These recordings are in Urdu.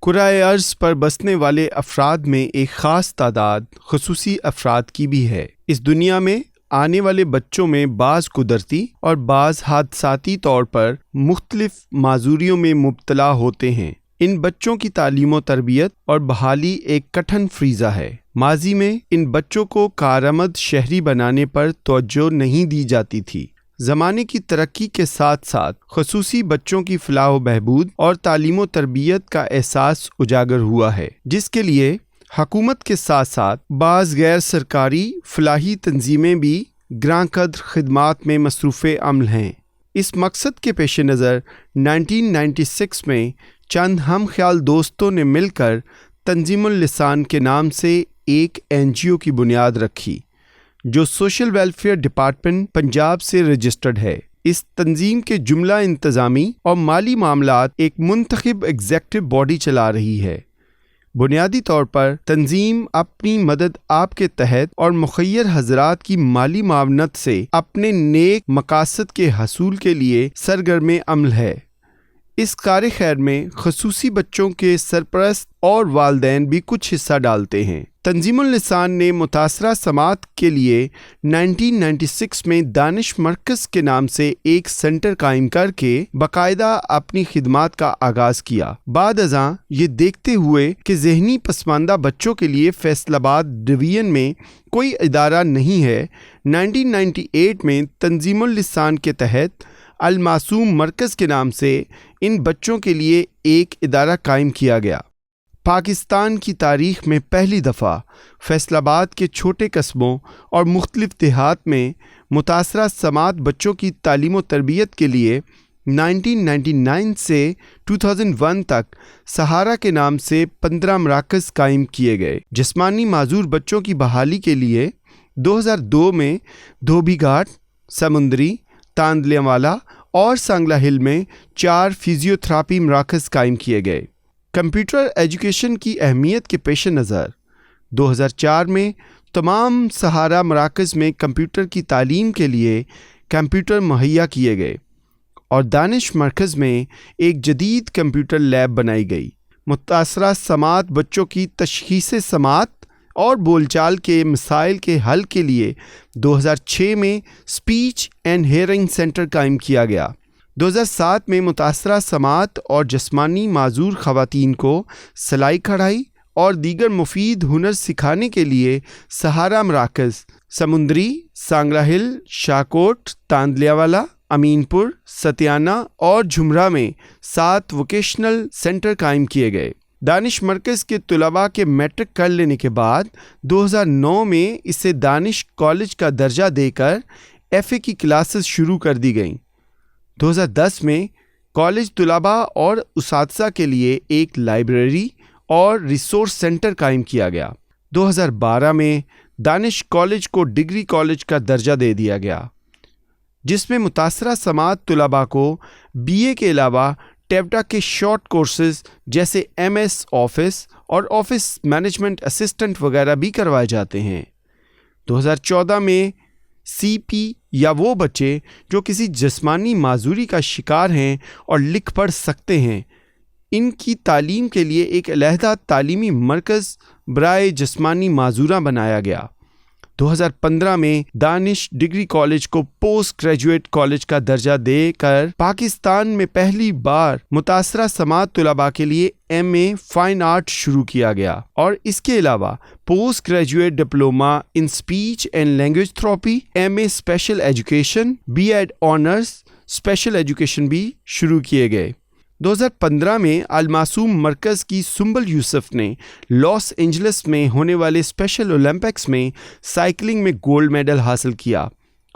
کرۂ ارض پر بسنے والے افراد میں ایک خاص تعداد خصوصی افراد کی بھی ہے۔ اس دنیا میں آنے والے بچوں میں بعض قدرتی اور بعض حادثاتی طور پر مختلف معذوریوں میں مبتلا ہوتے ہیں۔ ان بچوں کی تعلیم و تربیت اور بحالی ایک کٹھن فریضہ ہے۔ ماضی میں ان بچوں کو کارآمد شہری بنانے پر توجہ نہیں دی جاتی تھی۔ زمانے کی ترقی کے ساتھ ساتھ خصوصی بچوں کی فلاح و بہبود اور تعلیم و تربیت کا احساس اجاگر ہوا ہے، جس کے لیے حکومت کے ساتھ ساتھ بعض غیر سرکاری فلاحی تنظیمیں بھی گراں قدر خدمات میں مصروف عمل ہیں۔ اس مقصد کے پیش نظر 1996 میں چند ہم خیال دوستوں نے مل کر تنظیم اللسان کے نام سے ایک NGO کی بنیاد رکھی، جو سوشل ویلفیئر ڈپارٹمنٹ پنجاب سے رجسٹرڈ ہے۔ اس تنظیم کے جملہ انتظامی اور مالی معاملات ایک منتخب ایگزیکٹو باڈی چلا رہی ہے۔ بنیادی طور پر تنظیم اپنی مدد آپ کے تحت اور مخیر حضرات کی مالی معاونت سے اپنے نیک مقاصد کے حصول کے لیے سرگرم عمل ہے۔ اس کار خیر میں خصوصی بچوں کے سرپرست اور والدین بھی کچھ حصہ ڈالتے ہیں۔ تنظیم اللسان نے متاثرہ سماعت کے لیے 1996 میں دانش مرکز کے نام سے ایک سینٹر قائم کر کے باقاعدہ اپنی خدمات کا آغاز کیا۔ بعد ازاں یہ دیکھتے ہوئے کہ ذہنی پسماندہ بچوں کے لیے فیصل آباد ڈویژن میں کوئی ادارہ نہیں ہے، 1998 میں تنظیم اللسان کے تحت المعصوم مرکز کے نام سے ان بچوں کے لیے ایک ادارہ قائم کیا گیا۔ پاکستان کی تاریخ میں پہلی دفعہ فیصل آباد کے چھوٹے قصبوں اور مختلف دیہات میں متاثرہ سماعت بچوں کی تعلیم و تربیت کے لیے 1999 سے 2001 تک سہارا کے نام سے 15 مراکز قائم کیے گئے۔ جسمانی معذور بچوں کی بحالی کے لیے 2002 میں دھوبی گھاٹ، سمندری، تاندلیہ والا اور سانگلہ ہل میں 4 فزیوتھراپی مراکز قائم کیے گئے۔ کمپیوٹر ایجوکیشن کی اہمیت کے پیش نظر 2004 میں تمام سہارا مراکز میں کمپیوٹر کی تعلیم کے لیے کمپیوٹر مہیا کیے گئے اور دانش مرکز میں ایک جدید کمپیوٹر لیب بنائی گئی۔ متاثرہ سماعت بچوں کی تشخیص سماعت اور بول چال کے مسائل کے حل کے لیے 2006 میں اسپیچ اینڈ ہیئرنگ سینٹر قائم کیا گیا۔ 2007 میں متاثرہ سماعت اور جسمانی معذور خواتین کو سلائی کڑھائی اور دیگر مفید ہنر سکھانے کے لیے سہارا مراکز سمندری، سانگلہ ہل، شاہکوٹ، تاندلیہ والا، امین پور، ستیانہ اور جھمرہ میں 7 ووکیشنل سینٹر قائم کیے گئے۔ دانش مرکز کے طلباء کے میٹرک کر لینے کے بعد 2009 میں اسے دانش کالج کا درجہ دے کر FA کی کلاسز شروع کر دی گئیں۔ 2010 میں کالج طلباء اور اساتذہ کے لیے ایک لائبریری اور ریسورس سینٹر قائم کیا گیا۔ 2012 میں دانش کالج کو ڈگری کالج کا درجہ دے دیا گیا، جس میں متاثرہ سماعت طلباء کو BA کے علاوہ ٹیوٹا کے شارٹ کورسز جیسے MS آفس اور آفس مینجمنٹ اسسٹنٹ وغیرہ بھی کروائے جاتے ہیں۔ 2014 میں CP یا وہ بچے جو کسی جسمانی معذوری کا شکار ہیں اور لکھ پڑھ سکتے ہیں، ان کی تعلیم کے لیے ایک علیحدہ تعلیمی مرکز برائے جسمانی معذورہ بنایا گیا۔ 2015 میں دانش ڈگری کالج کو پوسٹ گریجویٹ کالج کا درجہ دے کر پاکستان میں پہلی بار متاثرہ سماعت طلباء کے لیے MA فائن آرٹ شروع کیا گیا اور اس کے علاوہ post graduate diploma in speech and language therapy, MA special education, B.Ed honours special education بھی شروع کیے گئے۔ 2015 میں المعصوم مرکز کی سنبل یوسف نے لاس اینجلس میں ہونے والے اسپیشل اولمپکس میں سائیکلنگ میں گولڈ میڈل حاصل کیا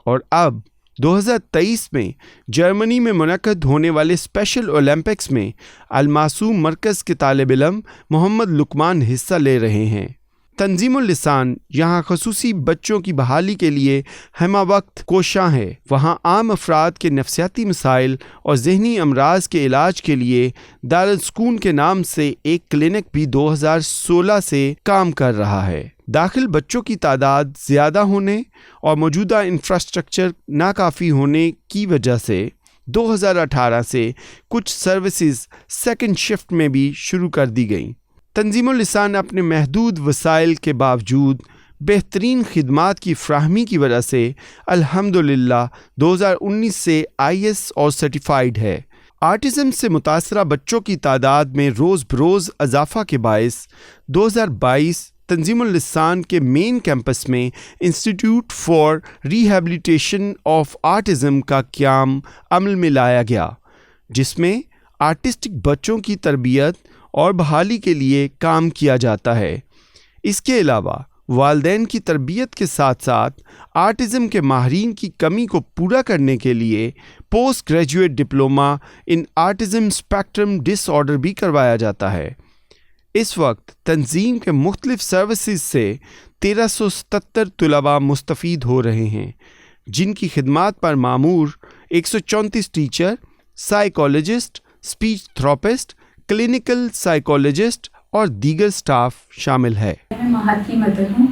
اور اب 2023 میں جرمنی میں منعقد ہونے والے اسپیشل اولمپکس میں المعصوم مرکز کے طالب علم محمد لقمان حصہ لے رہے ہیں۔ تنظیم اللسان یہاں خصوصی بچوں کی بحالی کے لیے ہمہ وقت کوشاں ہے۔ وہاں عام افراد کے نفسیاتی مسائل اور ذہنی امراض کے علاج کے لیے دارالسکون کے نام سے ایک کلینک بھی 2016 سے کام کر رہا ہے۔ داخل بچوں کی تعداد زیادہ ہونے اور موجودہ انفراسٹرکچر ناکافی ہونے کی وجہ سے 2018 سے کچھ سروسز سیکنڈ شفٹ میں بھی شروع کر دی گئیں۔ تنظیم اللسان اپنے محدود وسائل کے باوجود بہترین خدمات کی فراہمی کی وجہ سے الحمدللہ 2019 سے IS اور سرٹیفائیڈ ہے۔ آٹزم سے متاثرہ بچوں کی تعداد میں روز بروز اضافہ کے باعث 2022 تنظیم اللسان کے مین کیمپس میں institute for rehabilitation of autism کا قیام عمل میں لایا گیا، جس میں آرٹسٹک بچوں کی تربیت اور بحالی کے لیے کام کیا جاتا ہے۔ اس کے علاوہ والدین کی تربیت کے ساتھ ساتھ آٹزم کے ماہرین کی کمی کو پورا کرنے کے لیے پوسٹ گریجویٹ ڈپلومہ ان آٹزم اسپیکٹرم ڈس آرڈر بھی کروایا جاتا ہے۔ اس وقت تنظیم کے مختلف سروسز سے 1377 طلباء مستفید ہو رہے ہیں، جن کی خدمات پر مامور 134 teacher, psychologist, speech therapist, clinical psychologist اور دیگر سٹاف شامل ہے۔ میں ماہر کی مدر ہوں۔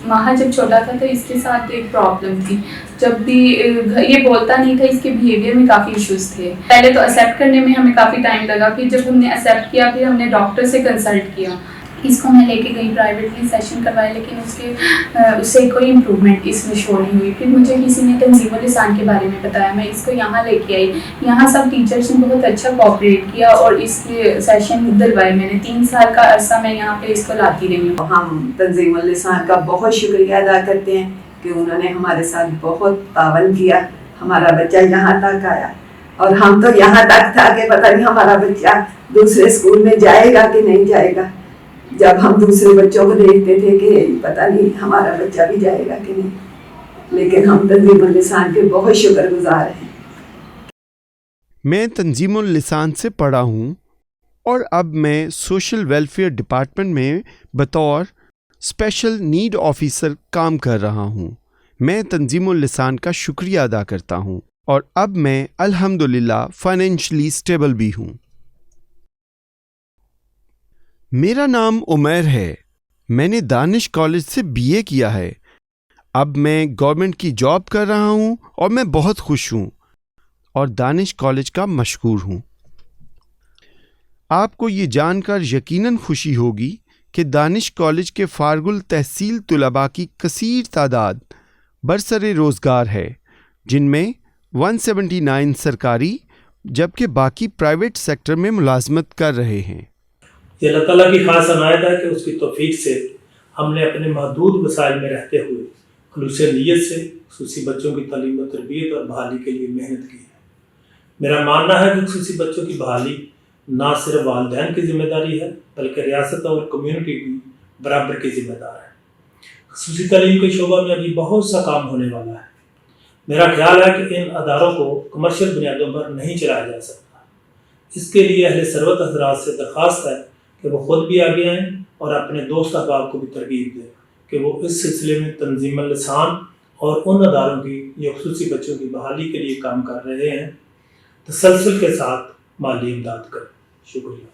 ماہر جب چھوٹا تھا تو اس کے ساتھ ایک پرابلم تھی، جب بھی یہ بولتا نہیں تھا، اس کے بیہیویئر میں کافی ایشوز تھے۔ پہلے تو ایکسیپٹ کرنے میں ہمیں کافی ٹائم لگا، پھر جب ہم نے ایکسیپٹ کیا پھر ہم نے ڈاکٹر سے کنسلٹ کیا، اس کو میں لے کے گئی پرائیویٹلی سیشن کروائے، لیکن اس سے کوئی امپروومنٹ اس میں شو نہیں ہوئی۔ پھر مجھے کسی نے تنظیم اللسان کے بارے میں بتایا، میں اس کو یہاں لے کے آئی، یہاں سب ٹیچرس نے بہت اچھا کوآپریٹ کیا اور اس کے سیشن دلوائے میں نے۔ 3 سال کا عرصہ میں یہاں پہ اس کو لاتی رہی ہوں۔ ہم تنظیم اللسان کا بہت شکریہ ادا کرتے ہیں کہ انہوں نے ہمارے ساتھ بہت تعاون کیا، ہمارا بچہ یہاں تک آیا، اور ہم تو یہاں تک تھا کہ پتہ نہیں ہمارا بچہ دوسرے اسکول میں جائے گا کہ نہیں جائے گا۔ جب ہم دوسرے بچوں کو دیکھتے تھے کہ پتہ نہیں ہمارا بچہ بھی جائے گا کہ نہیں، لیکن ہم تنظیم اللسان کے بہت شکر گزار ہیں۔ میں تنظیم اللسان سے پڑھا ہوں اور اب میں سوشل ویلفیئر ڈپارٹمنٹ میں بطور اسپیشل نیڈ آفیسر کام کر رہا ہوں۔ میں تنظیم اللسان کا شکریہ ادا کرتا ہوں اور اب میں الحمدللہ فائنینشلی اسٹیبل بھی ہوں۔ میرا نام عمیر ہے، میں نے دانش کالج سے BA کیا ہے۔ اب میں گورنمنٹ کی جاب کر رہا ہوں اور میں بہت خوش ہوں اور دانش کالج کا مشکور ہوں۔ آپ کو یہ جان کر یقیناً خوشی ہوگی کہ دانش کالج کے فارغ التحصیل طلباء کی کثیر تعداد برسر روزگار ہے، جن میں 179 سرکاری جبکہ باقی پرائیویٹ سیکٹر میں ملازمت کر رہے ہیں۔ یہ اللہ تعالیٰ کی خاص عنایت ہے کہ اس کی توفیق سے ہم نے اپنے محدود وسائل میں رہتے ہوئے خلوص نیت سے خصوصی بچوں کی تعلیم و تربیت اور بحالی کے لیے محنت کی ہے۔ میرا ماننا ہے کہ خصوصی بچوں کی بحالی نہ صرف والدین کی ذمہ داری ہے بلکہ ریاست اور کمیونٹی بھی برابر کی ذمہ دار ہے۔ خصوصی تعلیم کے شعبہ میں ابھی بہت سا کام ہونے والا ہے۔ میرا خیال ہے کہ ان اداروں کو کمرشل بنیادوں پر نہیں چلایا جا سکتا۔ اس کے لیے اہل ثروت حضرات سے درخواست ہے کہ وہ خود بھی آگے آئیں اور اپنے دوست احباب کو بھی ترغیب دیں کہ وہ اس سلسلے میں تنظیم اللسان اور ان اداروں کی جو خصوصی بچوں کی بحالی کے لیے کام کر رہے ہیں تسلسل کے ساتھ مالی امداد کریں۔ شکریہ۔